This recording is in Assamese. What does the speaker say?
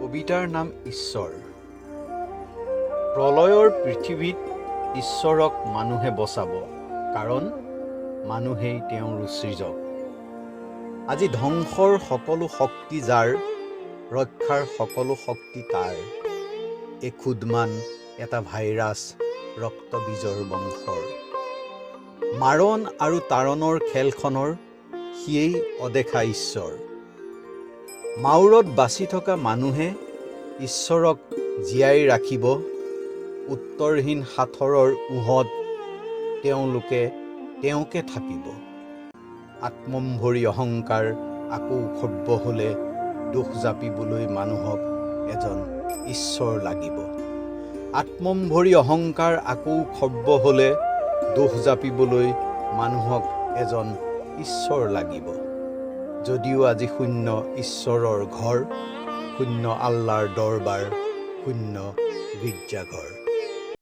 কবিতাৰ নাম ঈশ্বৰ। প্ৰলয়ৰ পৃথিৱীত ঈশ্বৰক মানুহে বচাব, কাৰণ মানুহেই তেওঁৰ সৃজক। আজি ধ্বংসৰ সকলো শক্তি যাৰ, ৰক্ষাৰ সকলো শক্তি তাৰ। এখুদমান এটা ভাইৰাছ ৰক্তবীজৰ বংশৰ। মাৰণ আৰু তাৰণৰ খেলখনৰ সিয়েই অদেখা ঈশ্বৰ। মাউৰত বাচি থকা মানুহে ঈশ্বৰক জীয়াই ৰাখিব। উত্তৰহীন সাঁথৰৰ উহত তেওঁকে থাপিব। আত্মম্ভৰি অহংকাৰ আকৌ সভ্য হ'লে দোষ জাপিবলৈ মানুহক এজন ঈশ্বৰ লাগিব। আত্মম্ভৰি অহংকাৰ আকৌ সভ্য হ'লে দোষ জাপিবলৈ মানুহক এজন ঈশ্বৰ লাগিব। যদিও আজি শূন্য ঈশ্বৰৰ ঘৰ, শূন্য আল্লাৰ দৰবাৰ, শূন্য গীৰ্জাঘৰ।